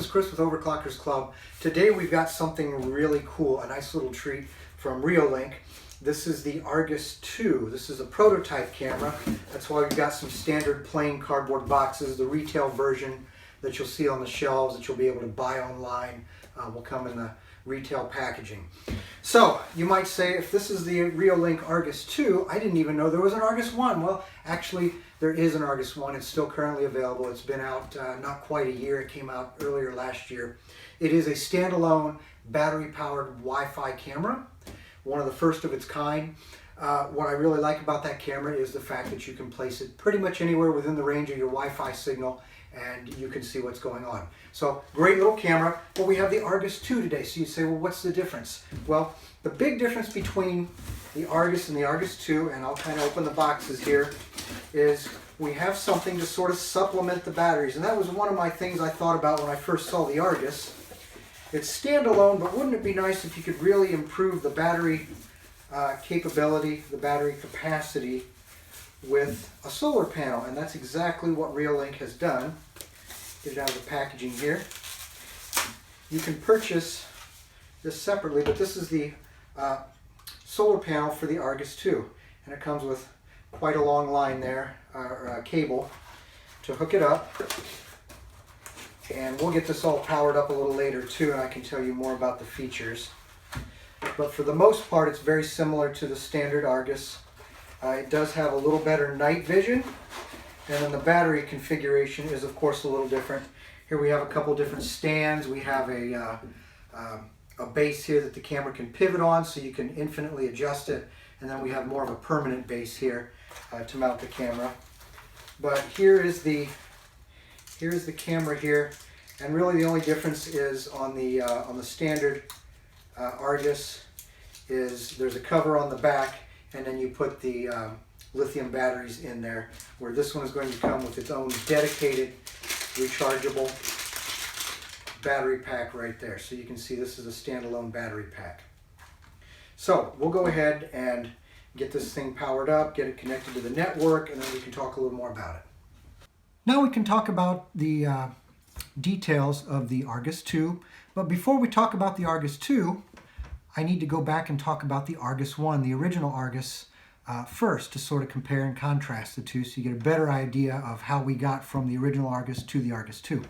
is Chris with Overclockers Club. Today we've got something really cool, a nice little treat from Reolink. This is the Argus 2. This is a prototype camera. That's why we've got some standard plain cardboard boxes. The retail version that you'll see on the shelves that you'll be able to buy online will come in the retail packaging. So you might say, if this is the Reolink Argus 2, I didn't even know there was an Argus 1. Well, actually there is an Argus 1. It's still currently available. It's been out not quite a year. It came out earlier last year. It is a standalone battery-powered Wi-Fi camera, one of the first of its kind. What I really like about that camera is the fact that you can place it pretty much anywhere within the range of your Wi-Fi signal and you can see what's going on. So, great little camera. But we have the Argus 2 today. So you say, well, what's the difference? Well, the big difference between the Argus and the Argus 2, and I'll kind of open the boxes here, is we have something to sort of supplement the batteries. And that was one of my things I thought about when I first saw the Argus. It's standalone, but wouldn't it be nice if you could really improve the battery capability, the battery capacity with a solar panel? And that's exactly what Reolink has done. Get it out of the packaging here. You can purchase this separately, but this is the solar panel for the Argus 2. And it comes with quite a long line there, cable to hook it up. And we'll get this all powered up a little later too, and I can tell you more about the features. But for the most part, it's very similar to the standard Argus. It does have a little better night vision, and then the battery configuration is of course a little different. Here we have a couple different stands. We have a base here that the camera can pivot on, so you can infinitely adjust it, and then we have more of a permanent base here to mount the camera. But here's the camera here, and really the only difference is on the standard Argus is there's a cover on the back, and then you put the lithium batteries in there, where this one is going to come with its own dedicated rechargeable battery pack right there. So you can see this is a standalone battery pack. So we'll go ahead and get this thing powered up, get it connected to the network, and then we can talk a little more about it. Now we can talk about the details of the Argus 2, but before we talk about the Argus 2, I need to go back and talk about the Argus 1, the original Argus, first, to sort of compare and contrast the two so you get a better idea of how we got from the original Argus to the Argus 2.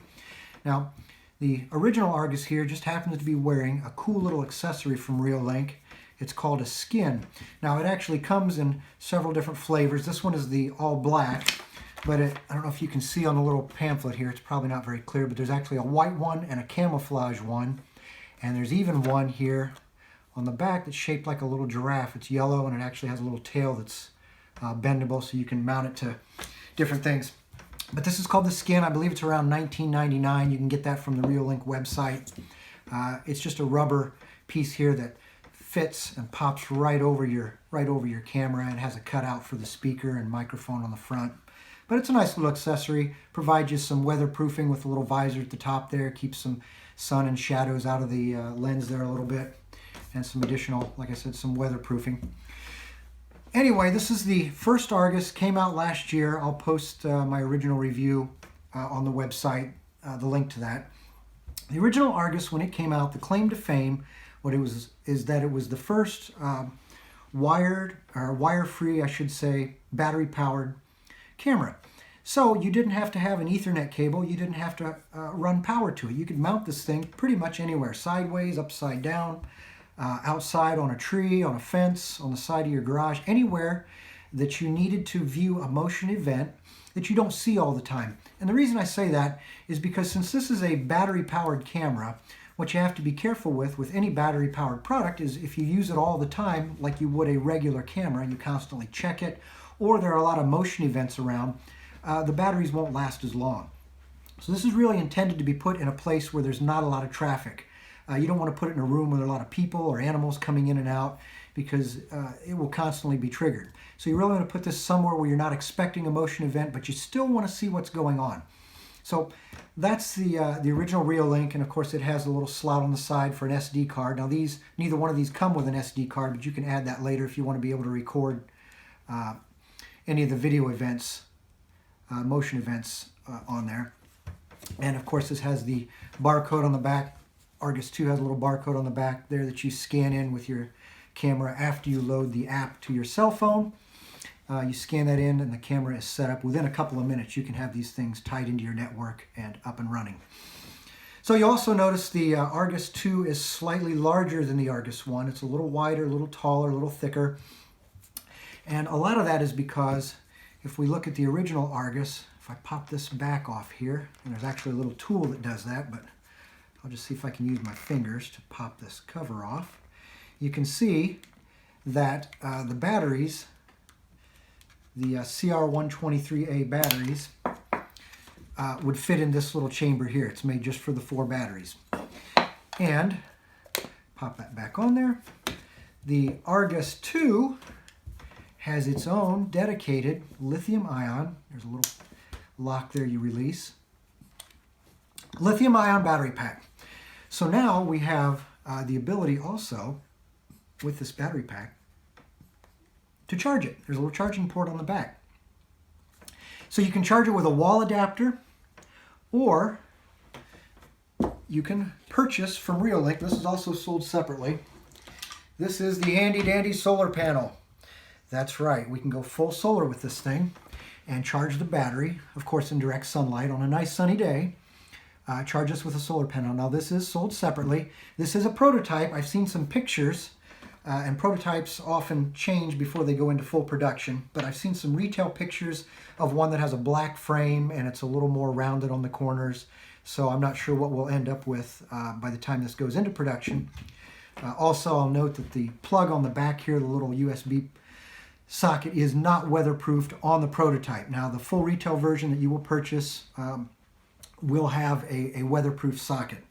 Now, the original Argus here just happens to be wearing a cool little accessory from Reolink. It's called a skin. Now, it actually comes in several different flavors. This one is the all black. But I don't know if you can see on the little pamphlet here, it's probably not very clear, but there's actually a white one and a camouflage one. And there's even one here on the back that's shaped like a little giraffe. It's yellow and it actually has a little tail that's bendable, so you can mount it to different things. But this is called the skin. I believe it's around $19.99. You can get that from the Reolink website. It's just a rubber piece here that fits and pops right over your camera, and has a cutout for the speaker and microphone on the front. But it's a nice little accessory, provides you some weatherproofing with a little visor at the top there, keeps some sun and shadows out of the lens there a little bit, and some additional, like I said, some weatherproofing. Anyway, this is the first Argus, came out last year. I'll post my original review on the website, the link to that. The original Argus, when it came out, the claim to fame, is that it was the first wire-free, I should say, battery-powered camera. So you didn't have to have an Ethernet cable, you didn't have to run power to it. You could mount this thing pretty much anywhere, sideways, upside down, outside on a tree, on a fence, on the side of your garage, anywhere that you needed to view a motion event that you don't see all the time. And the reason I say that is because since this is a battery-powered camera, what you have to be careful with any battery-powered product is if you use it all the time, like you would a regular camera, and you constantly check it, or there are a lot of motion events around, the batteries won't last as long. So this is really intended to be put in a place where there's not a lot of traffic. You don't want to put it in a room with a lot of people or animals coming in and out, because it will constantly be triggered. So you really want to put this somewhere where you're not expecting a motion event, but you still want to see what's going on. So that's the original Reolink, and of course it has a little slot on the side for an SD card. Now neither one of these come with an SD card, but you can add that later if you want to be able to record any of the video events, motion events on there. And of course this has the barcode on the back. Argus 2 has a little barcode on the back there that you scan in with your camera after you load the app to your cell phone. You scan that in and the camera is set up. Within a couple of minutes you can have these things tied into your network and up and running. So you also notice the Argus 2 is slightly larger than the Argus 1. It's a little wider, a little taller, a little thicker. And a lot of that is because if we look at the original Argus, if I pop this back off here, and there's actually a little tool that does that, but I'll just see if I can use my fingers to pop this cover off. You can see that the batteries, the CR123A batteries, would fit in this little chamber here. It's made just for the 4 batteries. And pop that back on there. The Argus 2 has its own dedicated lithium ion. There's a little lock there you release. Lithium ion battery pack. So now we have the ability also with this battery pack to charge it. There's a little charging port on the back. So you can charge it with a wall adapter, or you can purchase from Reolink. This is also sold separately. This is the handy dandy solar panel. That's right, we can go full solar with this thing and charge the battery, of course in direct sunlight on a nice sunny day. Charge us with a solar panel. Now this is sold separately. This is a prototype. I've seen some pictures, and prototypes often change before they go into full production, but I've seen some retail pictures of one that has a black frame and it's a little more rounded on the corners, so I'm not sure what we'll end up with by the time this goes into production. Also, I'll note that the plug on the back here, the little USB socket, is not weatherproofed on the prototype. Now the full retail version that you will purchase will have a weatherproof socket.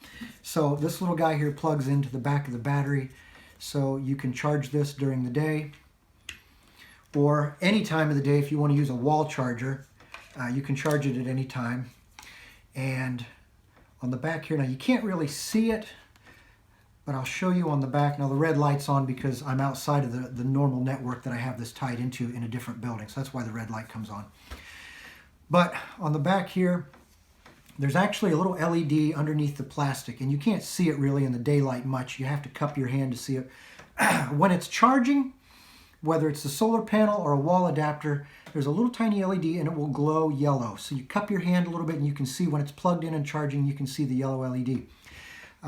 So this little guy here plugs into the back of the battery, so you can charge this during the day or any time of the day. If you want to use a wall charger, you can charge it at any time. And on the back here, now you can't really see it, but I'll show you on the back. Now the red light's on because I'm outside of the normal network that I have this tied into in a different building, so that's why the red light comes on. But on the back here, there's actually a little LED underneath the plastic, and you can't see it really in the daylight much. You have to cup your hand to see it. When it's charging, whether it's the solar panel or a wall adapter, there's a little tiny LED and it will glow yellow. So you cup your hand a little bit and you can see when it's plugged in and charging, you can see the yellow LED.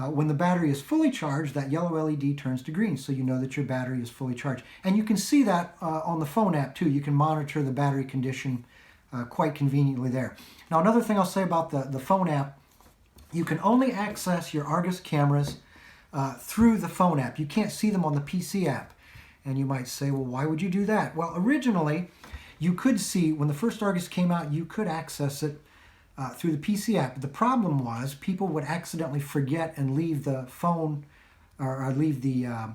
When the battery is fully charged, that yellow LED turns to green, so you know that your battery is fully charged. And you can see that on the phone app too. You can monitor the battery condition quite conveniently there. Now another thing I'll say about the phone app, you can only access your Argus cameras through the phone app. You can't see them on the PC app. And you might say, well, why would you do that? Well, originally, you could see, when the first Argus came out, you could access it through the PC app. The problem was people would accidentally forget and leave the phone or leave the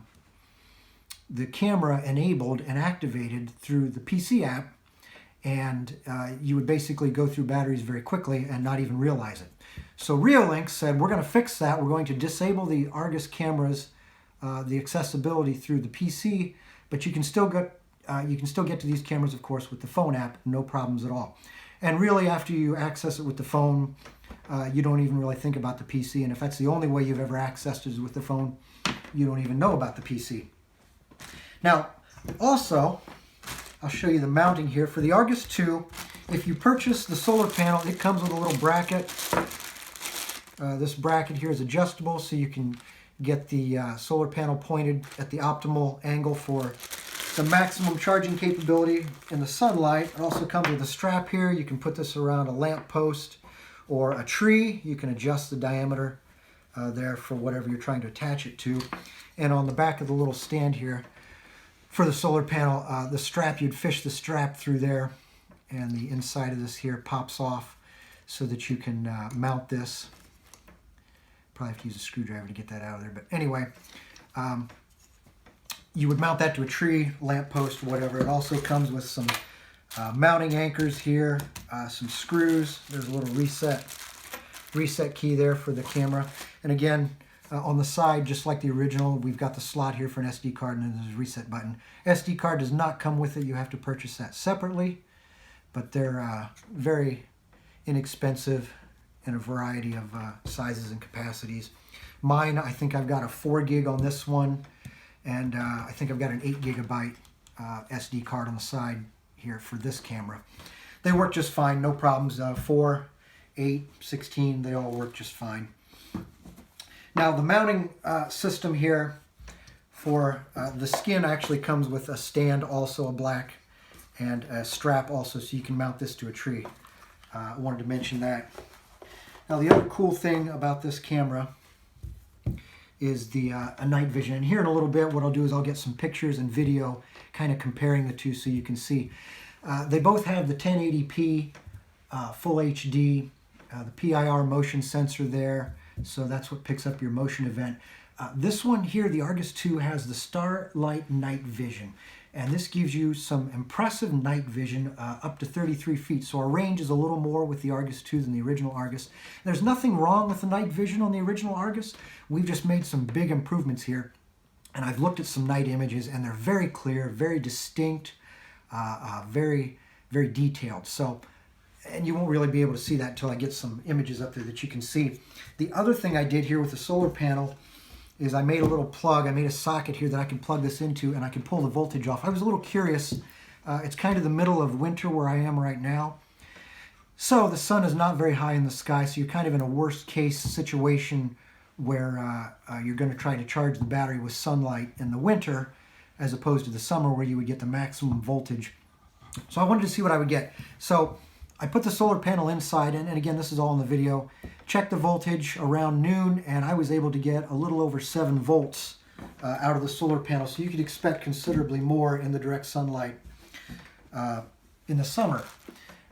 camera enabled and activated through the PC app, and you would basically go through batteries very quickly and not even realize it. So Reolink said, we're going to fix that. We're going to disable the Argus cameras, the accessibility through the PC, but you can still get to these cameras, of course, with the phone app, no problems at all. And really, after you access it with the phone, you don't even really think about the PC. And if that's the only way you've ever accessed it is with the phone, you don't even know about the PC. Now, also, I'll show you the mounting here. For the Argus 2, if you purchase the solar panel, it comes with a little bracket. This bracket here is adjustable, so you can get the solar panel pointed at the optimal angle for the maximum charging capability in the sunlight. It also comes with a strap here. You can put this around a lamp post or a tree. You can adjust the diameter there for whatever you're trying to attach it to. And on the back of the little stand here for the solar panel, the strap, you'd fish the strap through there, and the inside of this here pops off so that you can mount this. Probably have to use a screwdriver to get that out of there, but anyway, you would mount that to a tree, lamp post, whatever. It also comes with some mounting anchors here, some screws. There's a little reset key there for the camera. And again, on the side, just like the original, we've got the slot here for an SD card, and then there's a reset button. SD card does not come with it. You have to purchase that separately, but they're very inexpensive in a variety of sizes and capacities. Mine, I think I've got a 4 gig on this one, and I think I've got an 8 gigabyte SD card on the side here for this camera. They work just fine, no problems. 4, 8, 16, they all work just fine. Now the mounting system here for the skin actually comes with a stand, also a black, and a strap also, so you can mount this to a tree. I wanted to mention that. Now the other cool thing about this camera is the night vision. And here in a little bit, what I'll do is I'll get some pictures and video kind of comparing the two so you can see. They both have the 1080p full HD, the PIR motion sensor there, so that's what picks up your motion event. This one here, the Argus II, has the Starlight Night Vision, and this gives you some impressive night vision up to 33 feet. So our range is a little more with the Argus II than the original Argus. There's nothing wrong with the night vision on the original Argus. We've just made some big improvements here, and I've looked at some night images, and they're very clear, very distinct, very, very detailed. So, and you won't really be able to see that until I get some images up there that you can see. The other thing I did here with the solar panel is I made a little plug, I made a socket here that I can plug this into, and I can pull the voltage off. I was a little curious. It's kind of the middle of winter where I am right now. So the sun is not very high in the sky, so you're kind of in a worst case situation where you're going to try to charge the battery with sunlight in the winter as opposed to the summer where you would get the maximum voltage. So I wanted to see what I would get. So I put the solar panel inside, and again, this is all in the video. Checked the voltage around noon, and I was able to get a little over 7 volts out of the solar panel. So you could expect considerably more in the direct sunlight in the summer.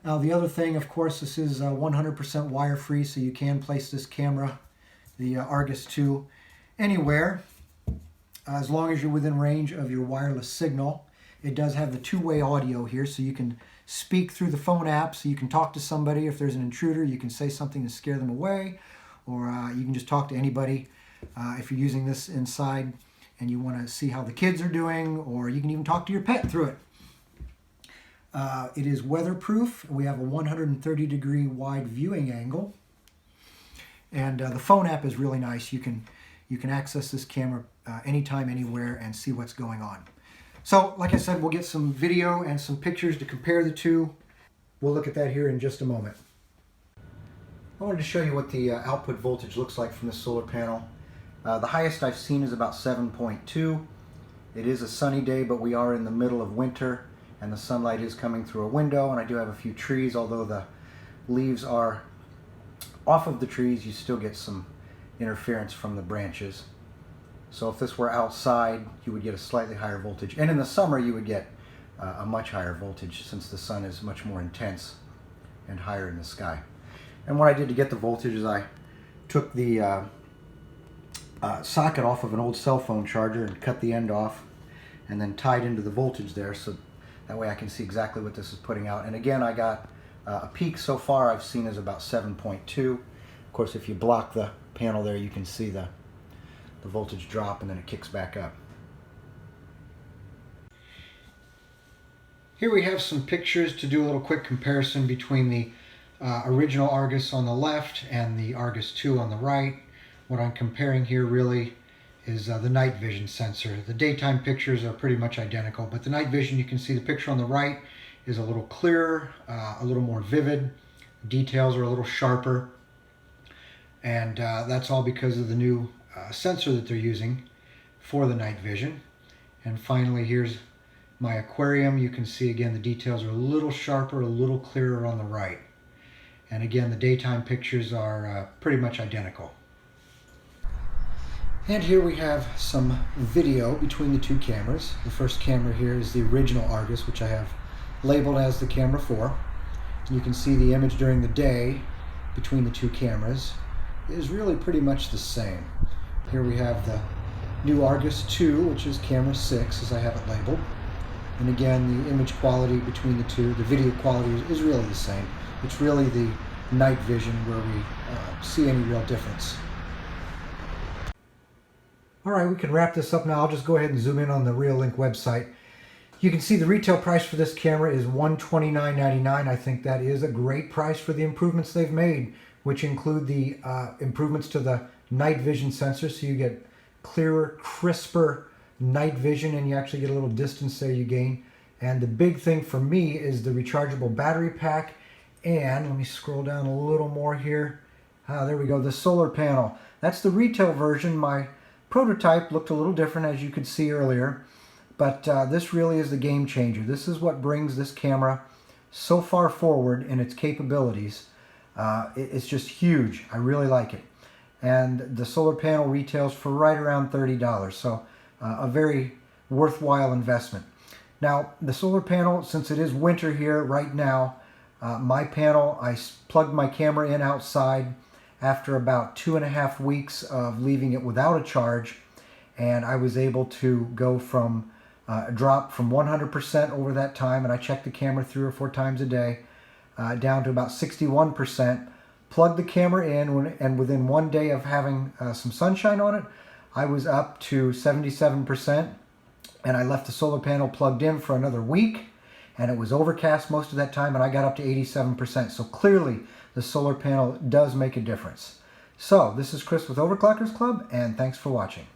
Now the other thing, of course, this is 100% wire-free, so you can place this camera, the Argus II, anywhere as long as you're within range of your wireless signal. It does have the two-way audio here, so you can speak through the phone app, so you can talk to somebody. If there's an intruder, you can say something to scare them away, or you can just talk to anybody if you're using this inside and you want to see how the kids are doing, or you can even talk to your pet through it. It is weatherproof. We have a 130-degree wide viewing angle, and the phone app is really nice. You can access this camera anytime, anywhere, and see what's going on. So, like I said, we'll get some video and some pictures to compare the two. We'll look at that here in just a moment. I wanted to show you what the output voltage looks like from the solar panel. The highest I've seen is about 7.2. It is a sunny day, but we are in the middle of winter, and the sunlight is coming through a window, and I do have a few trees. Although the leaves are off of the trees, you still get some interference from the branches. So if this were outside, you would get a slightly higher voltage. And in the summer, you would get a much higher voltage, since the sun is much more intense and higher in the sky. And what I did to get the voltage is I took the socket off of an old cell phone charger and cut the end off, and then tied into the voltage there, so that way I can see exactly what this is putting out. And again, I got a peak so far I've seen is about 7.2. Of course, if you block the panel there, you can see the voltage drop, and then it kicks back up. Here we have some pictures to do a little quick comparison between the original Argus on the left and the Argus II on the right. What I'm comparing here really is the night vision sensor. The daytime pictures are pretty much identical, but the night vision, you can see the picture on the right is a little clearer, a little more vivid. Details are a little sharper, and that's all because of the new sensor that they're using for the night vision. And finally, here's my aquarium. You can see again the details are a little sharper, a little clearer on the right. And again, the daytime pictures are pretty much identical. And here we have some video between the two cameras. The first camera here is the original Argus, which I have labeled as the camera 4. And you can see the image during the day between the two cameras is really pretty much the same. Here we have the new Argus II, which is camera 6, as I have it labeled. And again, the image quality between the two, the video quality is really the same. It's really the night vision where we see any real difference. All right, we can wrap this up now. I'll just go ahead and zoom in on the Reolink website. You can see the retail price for this camera is $129.99. I think that is a great price for the improvements they've made which include the improvements to the night vision sensor, so you get clearer, crisper night vision, and you actually get a little distance there you gain. And the big thing for me is the rechargeable battery pack. And let me scroll down a little more here. There we go, the solar panel. That's the retail version. My prototype looked a little different, as you could see earlier, but this really is the game changer. This is what brings this camera so far forward in its capabilities. It's just huge. I really like it. And the solar panel retails for right around $30, so a very worthwhile investment. Now, the solar panel, since it is winter here right now, my panel, I plugged my camera in outside after about 2.5 weeks of leaving it without a charge, and I was able to go from drop from 100% over that time, and I checked the camera 3 or 4 times a day, down to about 61%. Plugged the camera in, and within 1 day of having some sunshine on it, I was up to 77%, and I left the solar panel plugged in for another week, and it was overcast most of that time, and I got up to 87%. So clearly, the solar panel does make a difference. So, this is Chris with Overclockers Club, and thanks for watching.